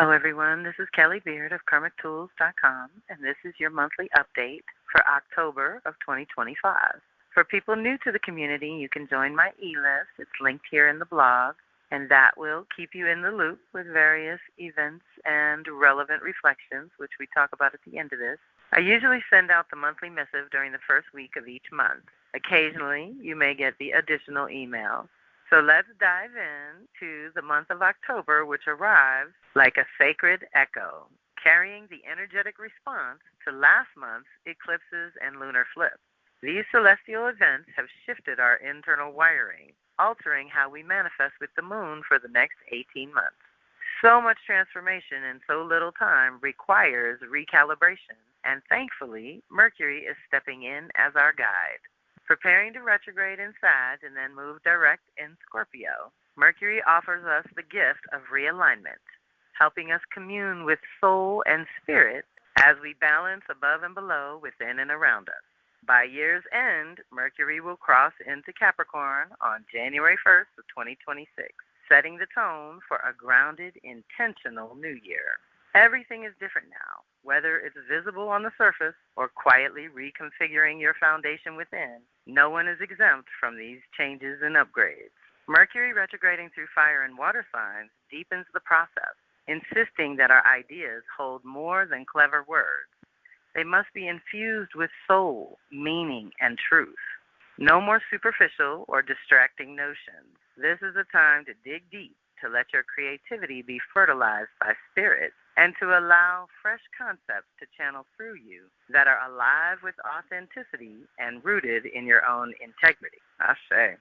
Hello, everyone. This is Kelly Beard of KarmicTools.com, and this is your monthly update for October of 2025. For people new to the community, you can join my e-list. It's linked here in the blog, and that will keep you in the loop with various events and relevant reflections, which we talk about at the end of this. I usually send out the monthly missive during the first week of each month. Occasionally, you may get the additional email. So let's dive in to the month of October, which arrives like a sacred echo, carrying the energetic response to last month's eclipses and lunar flips. These celestial events have shifted our internal wiring, altering how we manifest with the moon for the next 18 months. So much transformation in so little time requires recalibration, and thankfully, Mercury is stepping in as our guide. Preparing to retrograde in Sag and then move direct in Scorpio, Mercury offers us the gift of realignment, helping us commune with soul and spirit as we balance above and below, within and around us. By year's end, Mercury will cross into Capricorn on January 1st of 2026, setting the tone for a grounded, intentional new year. Everything is different now, whether it's visible on the surface or quietly reconfiguring your foundation within. No one is exempt from these changes and upgrades. Mercury retrograding through fire and water signs deepens the process, insisting that our ideas hold more than clever words. They must be infused with soul, meaning, and truth. No more superficial or distracting notions. This is a time to dig deep, to let your creativity be fertilized by spirit, and to allow fresh concepts to channel through you that are alive with authenticity and rooted in your own integrity. Ashe.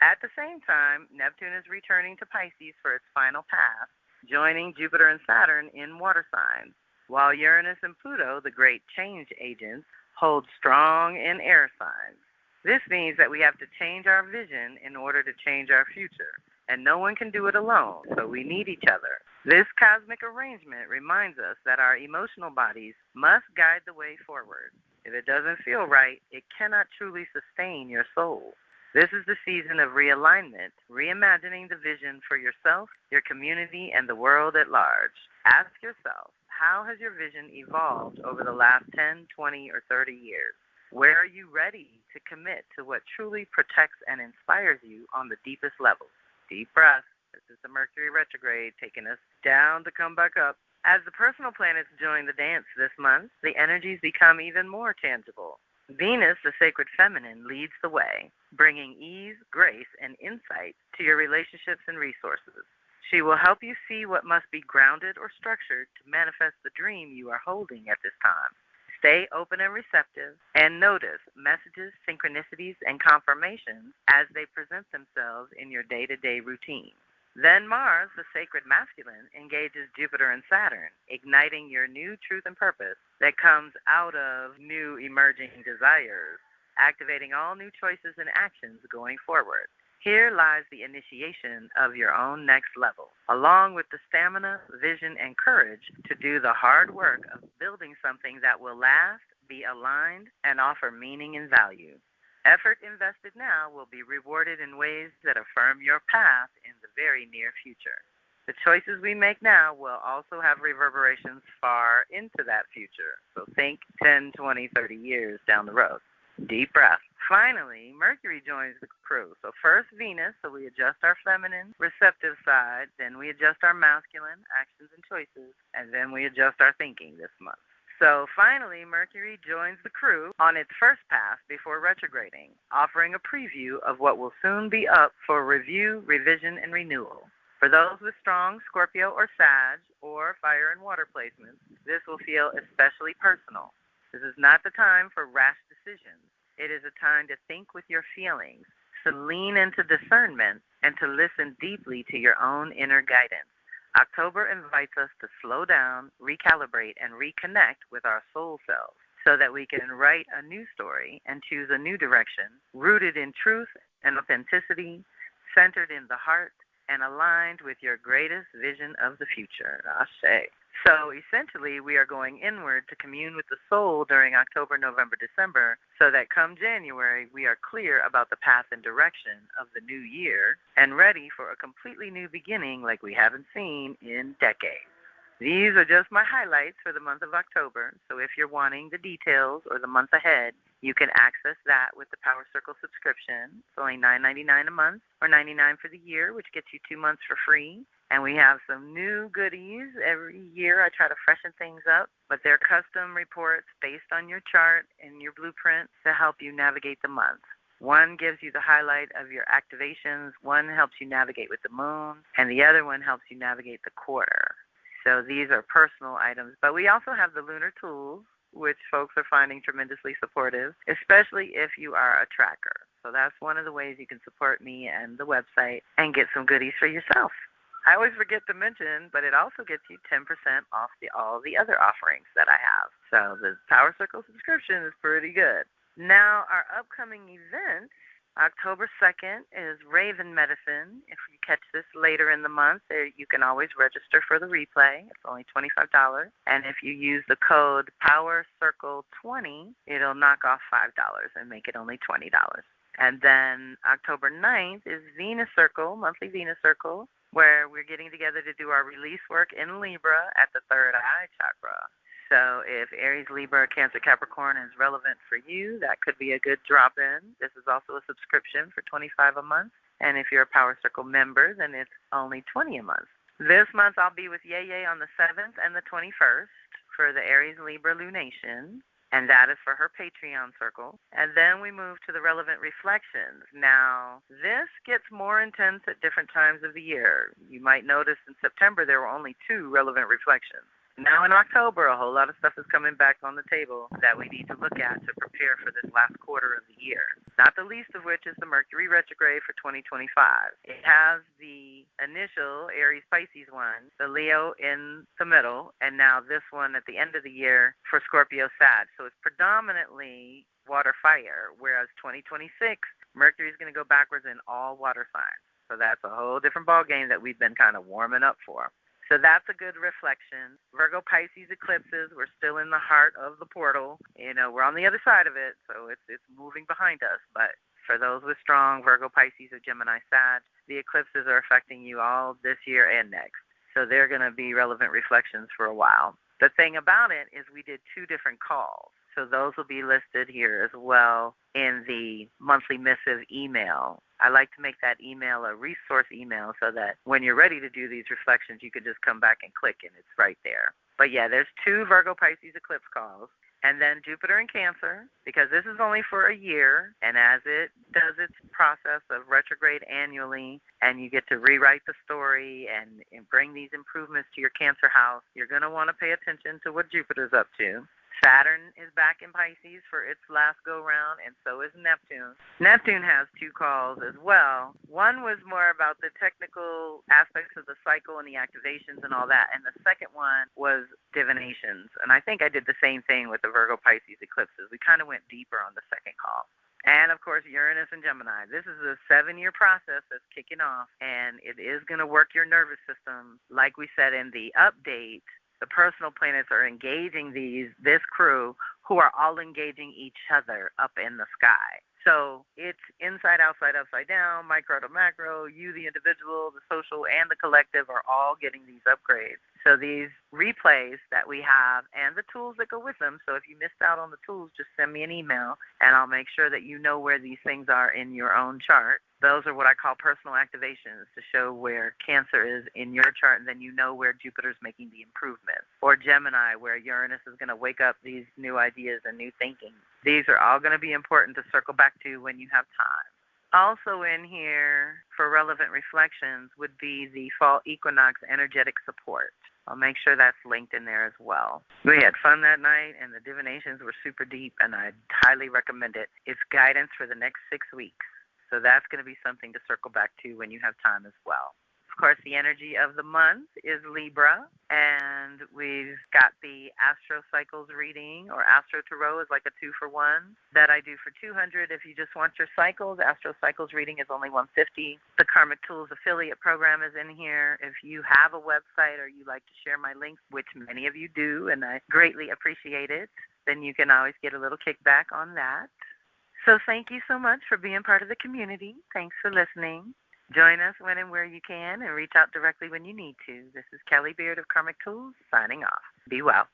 At the same time, Neptune is returning to Pisces for its final pass, joining Jupiter and Saturn in water signs, while Uranus and Pluto, the great change agents, hold strong in air signs. This means that we have to change our vision in order to change our future, and no one can do it alone, so we need each other. This cosmic arrangement reminds us that our emotional bodies must guide the way forward. If it doesn't feel right, it cannot truly sustain your soul. This is the season of realignment, reimagining the vision for yourself, your community, and the world at large. Ask yourself, how has your vision evolved over the last 10, 20, or 30 years? Where are you ready to commit to what truly protects and inspires you on the deepest levels? Deep breath. This is the Mercury retrograde taking us down to come back up. As the personal planets join the dance this month, the energies become even more tangible. Venus, the sacred feminine, leads the way, bringing ease, grace, and insight to your relationships and resources. She will help you see what must be grounded or structured to manifest the dream you are holding at this time. Stay open and receptive, and notice messages, synchronicities, and confirmations as they present themselves in your day-to-day routine. Then Mars, the sacred masculine, engages Jupiter and Saturn, igniting your new truth and purpose that comes out of new emerging desires, activating all new choices and actions going forward. Here lies the initiation of your own next level, along with the stamina, vision, and courage to do the hard work of building something that will last, be aligned, and offer meaning and value. Effort invested now will be rewarded in ways that affirm your path in the very near future. The choices we make now will also have reverberations far into that future, so think 10, 20, 30 years down the road. Deep breath. Finally, Mercury joins the crew. So first Venus, so we adjust our feminine, receptive side, then we adjust our masculine, actions and choices, and then we adjust our thinking this month. So finally, Mercury joins the crew on its first pass before retrograding, offering a preview of what will soon be up for review, revision, and renewal. For those with strong Scorpio or Sag or fire and water placements, this will feel especially personal. This is not the time for rash decisions. It is a time to think with your feelings, to lean into discernment, and to listen deeply to your own inner guidance. October invites us to slow down, recalibrate, and reconnect with our soul selves so that we can write a new story and choose a new direction, rooted in truth and authenticity, centered in the heart, and aligned with your greatest vision of the future. Ashe. So essentially, we are going inward to commune with the soul during October, November, December, so that come January, we are clear about the path and direction of the new year and ready for a completely new beginning like we haven't seen in decades. These are just my highlights for the month of October. So if you're wanting the details or the month ahead, you can access that with the Power Circle subscription. It's only $9.99 a month or $99 for the year, which gets you 2 months for free. And we have some new goodies every year. I try to freshen things up, but they're custom reports based on your chart and your blueprint to help you navigate the month. One gives you the highlight of your activations, one helps you navigate with the moon, and the other one helps you navigate the quarter. So these are personal items. But we also have the lunar tools, which folks are finding tremendously supportive, especially if you are a tracker. So that's one of the ways you can support me and the website and get some goodies for yourself. I always forget to mention, but it also gets you 10% off all the other offerings that I have. So the Power Circle subscription is pretty good. Now, our upcoming event, October 2nd, is Raven Medicine. If you catch this later in the month, you can always register for the replay. It's only $25. And if you use the code PowerCircle20, it'll knock off $5 and make it only $20. And then October 9th is Venus Circle, monthly Venus Circle, where we're getting together to do our release work in Libra at the third eye chakra. So if Aries, Libra, Cancer, Capricorn is relevant for you, that could be a good drop-in. This is also a subscription for $25 a month. And if you're a Power Circle member, then it's only $20 a month. This month I'll be with Yeye on the 7th and the 21st for the Aries, Libra lunation. And that is for her Patreon circle. And then we move to the relevant reflections. Now, this gets more intense at different times of the year. You might notice in September there were only 2 relevant reflections. Now in October, a whole lot of stuff is coming back on the table that we need to look at to prepare for this last quarter of the year. Not the least of which is the Mercury retrograde for 2025. It has the initial Aries Pisces one, the Leo in the middle, and now this one at the end of the year for Scorpio Sag. So it's predominantly water fire, whereas 2026, Mercury is going to go backwards in all water signs. So that's a whole different ballgame that we've been kind of warming up for. So that's a good reflection. Virgo Pisces eclipses, we're still in the heart of the portal. You know, we're on the other side of it, so it's moving behind us. But for those with strong Virgo Pisces or Gemini Sag, the eclipses are affecting you all this year and next. So they're going to be relevant reflections for a while. The thing about it is we did 2 different calls. So those will be listed here as well in the monthly missive email. I like to make that email a resource email so that when you're ready to do these reflections, you can just come back and click and it's right there. But yeah, there's 2 Virgo Pisces eclipse calls. And then Jupiter in Cancer, because this is only for a year, and as it does its process of retrograde annually, and you get to rewrite the story and bring these improvements to your Cancer house, you're going to want to pay attention to what Jupiter's up to. Saturn is back in Pisces for its last go-round, and so is Neptune. Neptune has 2 calls as well. One was more about the technical aspects of the cycle and the activations and all that, and the second one was divinations. And I think I did the same thing with the Virgo Pisces eclipses. We kind of went deeper on the second call. And, of course, Uranus and Gemini. This is a 7-year process that's kicking off, and it is going to work your nervous system. Like we said in the update, the personal planets are engaging this crew who are all engaging each other up in the sky. So it's inside, outside, upside down, micro to macro, you, the individual, the social, and the collective are all getting these upgrades. So these replays that we have and the tools that go with them, so if you missed out on the tools, just send me an email, and I'll make sure that you know where these things are in your own chart. Those are what I call personal activations to show where Cancer is in your chart, and then you know where Jupiter's making the improvements. Or Gemini, where Uranus is going to wake up these new ideas and new thinking. These are all going to be important to circle back to when you have time. Also in here for relevant reflections would be the fall equinox energetic support. I'll make sure that's linked in there as well. We had fun that night, and the divinations were super deep, and I highly recommend it. It's guidance for the next 6 weeks. So that's going to be something to circle back to when you have time as well. Of course, the energy of the month is Libra, and we've got the Astro Cycles reading, or Astro Tarot is like a 2-for-1 that I do for $200. If you just want your cycles, Astro Cycles reading is only $150. The Karmic Tools affiliate program is in here. If you have a website or you like to share my links, which many of you do, and I greatly appreciate it, then you can always get a little kickback on that. So thank you so much for being part of the community. Thanks for listening. Join us when and where you can and reach out directly when you need to. This is Kelly Beard of Karmic Tools signing off. Be well.